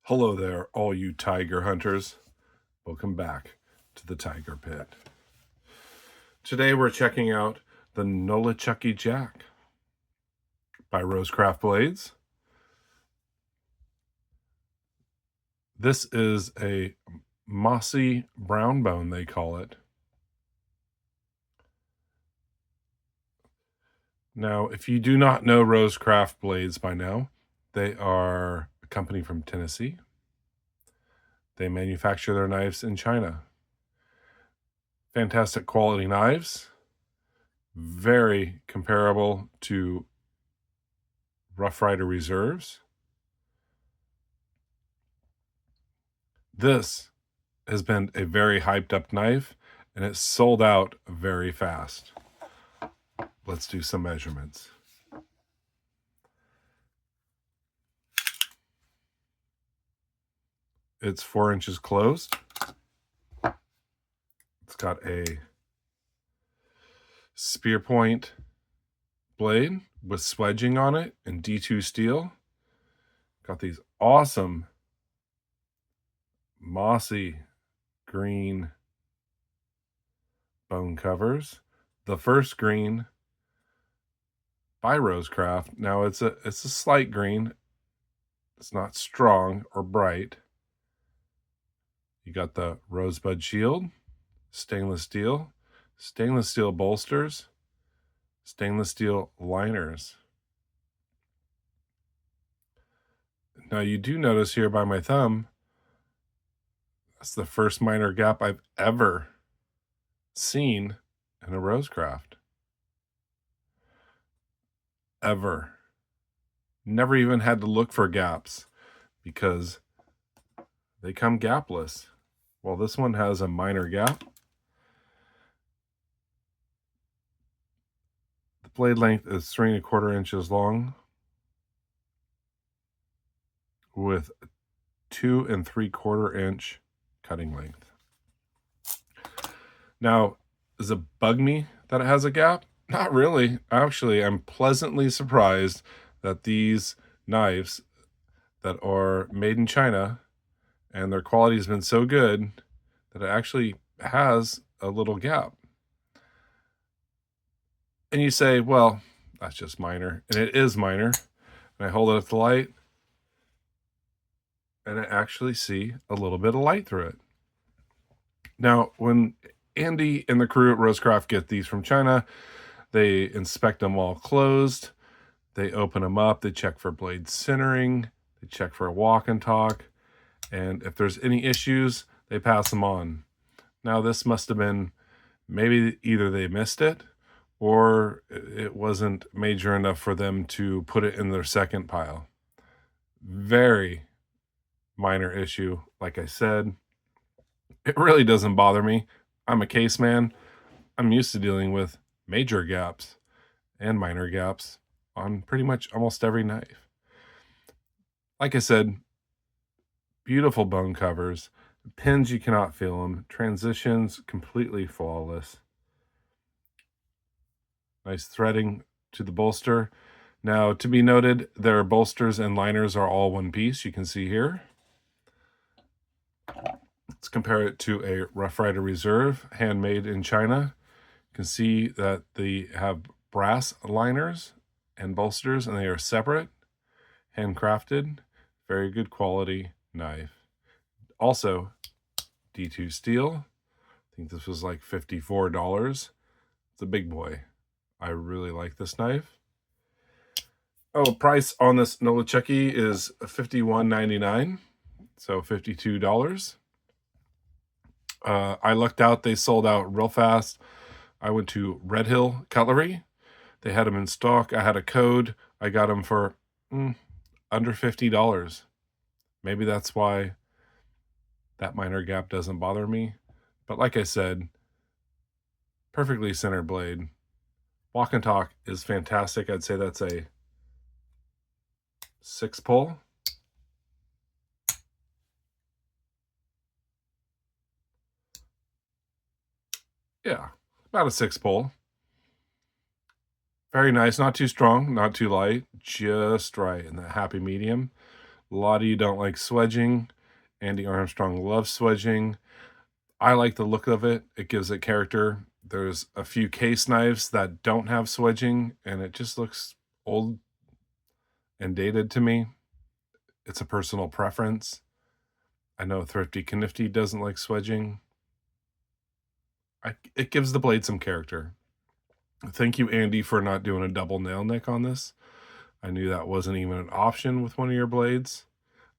Hello there, all you tiger hunters. Welcome back to the Tiger Pit. Today we're checking out the Nolichucky Jack by Rosecraft Blades. This is a mossy brown bone, they call it. Now, if you do not know Rosecraft Blades by now, they are a company from Tennessee. They manufacture their knives in China. Fantastic quality knives, very comparable to Rough Rider Reserves. This has been a very hyped up knife, and it sold out very fast. Let's do some measurements. It's 4 inches closed. It's got a spear point blade with swedging on it and D2 steel. Got these awesome mossy green bone covers. The first green by Rosecraft. Now it's a slight green. It's not strong or bright. You got the rosebud shield, stainless steel bolsters, stainless steel liners. Now you do notice here by my thumb, that's the first minor gap I've ever seen in a Rosecraft. Ever. Never even had to look for gaps because they come gapless. Well, this one has a minor gap. The blade length is 3¼ inches long with 2¾ inch cutting length. Now, does it bug me that it has a gap? Not really. Actually, I'm pleasantly surprised that these knives that are made in China and their quality has been so good that it actually has a little gap. And you say, well, that's just minor. And it is minor. And I hold it at the light, and I actually see a little bit of light through it. Now, when Andy and the crew at Rosecraft get these from China, they inspect them all closed. They open them up. They check for blade centering. They check for a walk and talk. And if there's any issues, they pass them on. Now, this must have been maybe either they missed it or it wasn't major enough for them to put it in their second pile. Very minor issue. Like I said, it really doesn't bother me. I'm a case man. I'm used to dealing with major gaps and minor gaps on pretty much almost every knife. Like I said, beautiful bone covers. Pins, you cannot feel them. Transitions, completely flawless. Nice threading to the bolster. Now, to be noted, their bolsters and liners are all one piece. You can see here. Let's compare it to a Rough Rider Reserve, handmade in China. You can see that they have brass liners and bolsters, and they are separate, handcrafted, very good quality knife. Also, D2 steel. I think this was like $54. It's a big boy. I really like this knife. Oh, price on this Nolichucky is $51.99, so $52. I lucked out. They sold out real fast. I went to Red Hill Cutlery. They had them in stock. I had a code. I got them for under $50. Maybe that's why that minor gap doesn't bother me. But like I said, perfectly centered blade. Walk and talk is fantastic. I'd say that's a 6 pull. Yeah, about a 6 pull. Very nice. Not too strong, not too light. Just right in that happy medium. A lot of you don't like swedging. Andy Armstrong loves swedging. I like the look of it. It gives it character. There's a few case knives that don't have swedging, and it just looks old and dated to me. It's a personal preference. I know Thrifty Knifty doesn't like swedging. It gives the blade some character. Thank you, Andy, for not doing a double nail nick on this. I knew that wasn't even an option with one of your blades.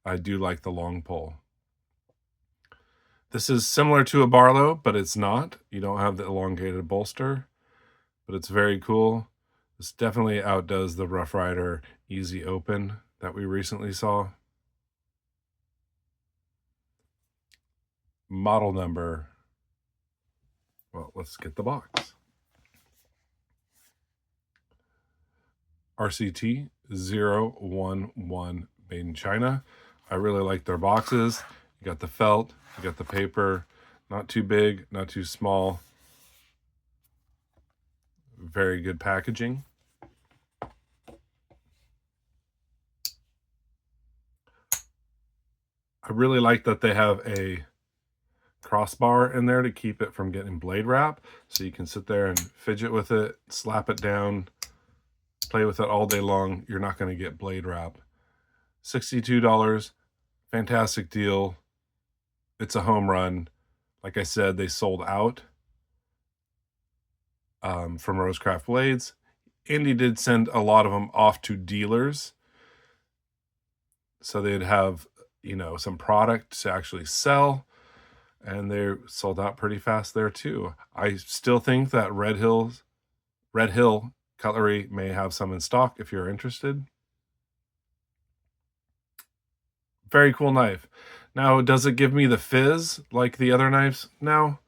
I do like the long pull. This is similar to a Barlow, but it's not. You don't have the elongated bolster, but it's very cool. This definitely outdoes the Rough Rider Easy Open that we recently saw. Model number. Well, let's get the box. RCT 011 made in China. I really like their boxes. You got the felt, you got the paper, not too big, not too small. Very good packaging. I really like that they have a crossbar in there to keep it from getting blade wrap, so you can sit there and fidget with it, slap it down, play with it all day long. You're not going to get blade wrap. $62, fantastic deal. It's a home run. Like I said, they sold out from Rosecraft Blades. Andy did send a lot of them off to dealers, so they'd have, you know, some product to actually sell, and they sold out pretty fast there too. I still think that Red Hill Cutlery may have some in stock if you're interested. Very cool knife. Now, does it give me the fizz like the other knives? No.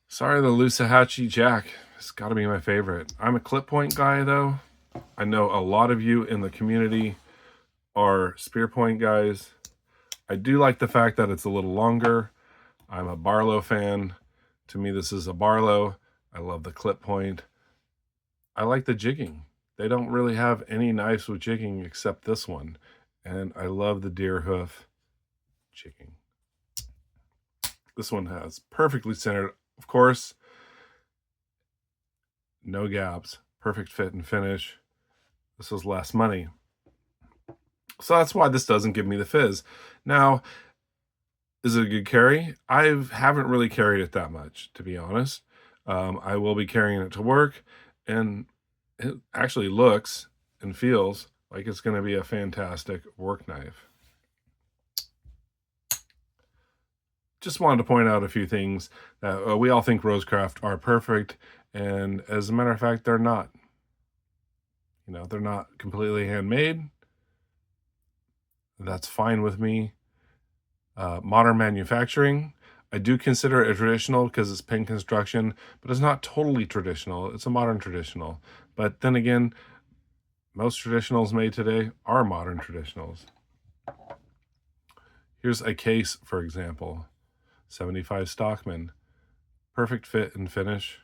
Sorry, the Rosecraft Jack. It's got to be my favorite. I'm a clip point guy, though. I know a lot of you in the community are spear point guys. I do like the fact that it's a little longer. I'm a Barlow fan. To me, this is a Barlow. I love the clip point. I like the jigging. They don't really have any knives with jigging except this one. And I love the deer hoof jigging. This one has perfectly centered, of course. No gaps. Perfect fit and finish. This was less money. So that's why this doesn't give me the fizz. Now, is it a good carry? I haven't really carried it that much, to be honest. I will be carrying it to work, and it actually looks and feels like it's going to be a fantastic work knife. Just wanted to point out a few things that we all think Rosecraft are perfect, and as a matter of fact, they're not. You know, they're not completely handmade. That's fine with me. Modern manufacturing, I do consider it a traditional because it's pin construction, but it's not totally traditional. It's a modern traditional. But then again, most traditionals made today are modern traditionals. Here's a case, for example. 75 Stockman. Perfect fit and finish.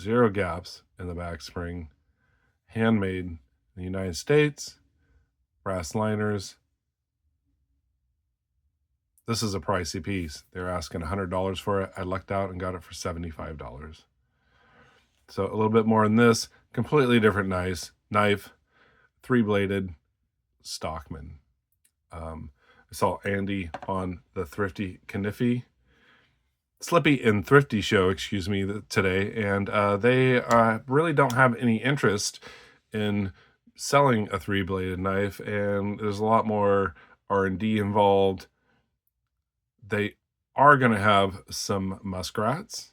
0 gaps in the back spring. Handmade in the United States. Brass liners. This is a pricey piece. They're asking $100 for it. I lucked out and got it for $75. So a little bit more in this. Completely different knife. 3-bladed Stockman. I saw Andy on the Thrifty Knifty. Slippy and Thrifty show, excuse me, today. And they really don't have any interest in selling a 3-bladed knife. And there's a lot more R&D involved. They are going to have some muskrats,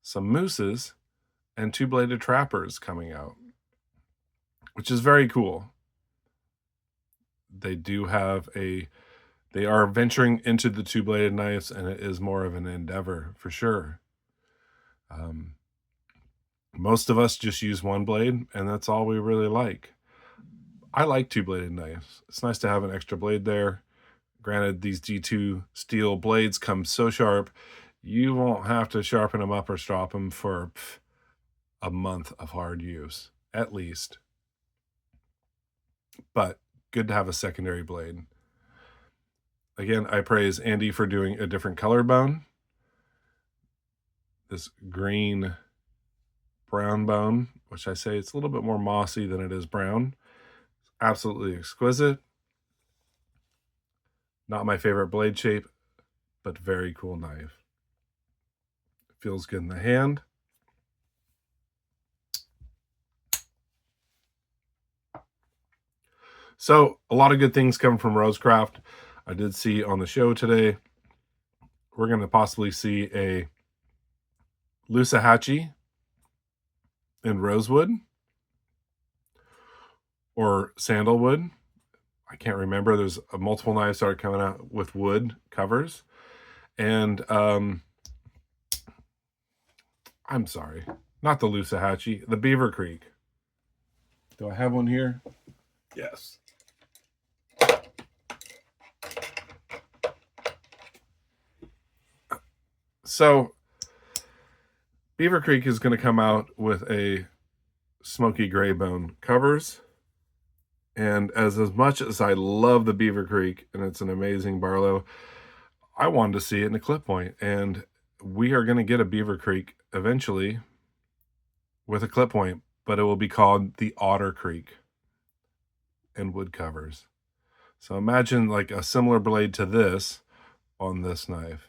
some mooses, and 2-bladed trappers coming out, which is very cool. They are venturing into the 2-bladed knives, and it is more of an endeavor for sure. Most of us just use 1 blade, and that's all we really like. I like 2-bladed knives. It's nice to have an extra blade there. Granted, these G2 steel blades come so sharp, you won't have to sharpen them up or strop them for a month of hard use, at least. But good to have a secondary blade. Again, I praise Andy for doing a different color bone. This green brown bone, which I say it's a little bit more mossy than it is brown. Absolutely exquisite. Not my favorite blade shape, but very cool knife. Feels good in the hand. So a lot of good things come from Rosecraft. I did see on the show today, we're going to possibly see a Lusahatchee in rosewood or sandalwood. I can't remember. There's multiple knives that are coming out with wood covers. And I'm sorry, not the Lusahatchee, the Beaver Creek. Do I have one here? Yes. So Beaver Creek is going to come out with a smoky gray bone covers. And as much as I love the Beaver Creek, and it's an amazing Barlow, I wanted to see it in a clip point. And we are going to get a Beaver Creek eventually with a clip point, but it will be called the Otter Creek and wood covers. So imagine like a similar blade to this on this knife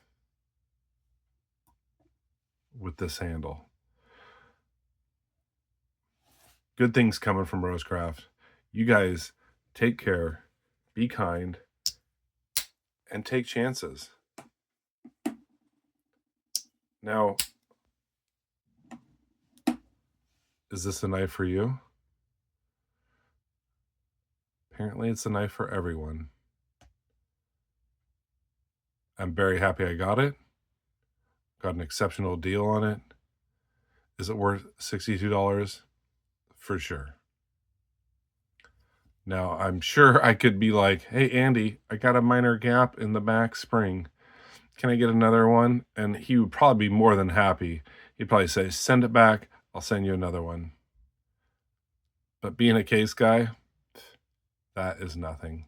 with this handle. Good things coming from Rosecraft. You guys take care, be kind, and take chances. Now, is this a knife for you? Apparently it's a knife for everyone. I'm very happy I got it. Got an exceptional deal on it. Is it worth $62? For sure. Now, I'm sure I could be like, hey, Andy, I got a minor gap in the back spring. Can I get another one? And he would probably be more than happy. He'd probably say, send it back. I'll send you another one. But being a case guy, that is nothing.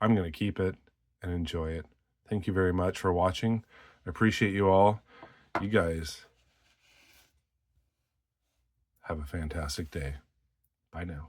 I'm going to keep it and enjoy it. Thank you very much for watching. I appreciate you all. You guys have a fantastic day. Bye now.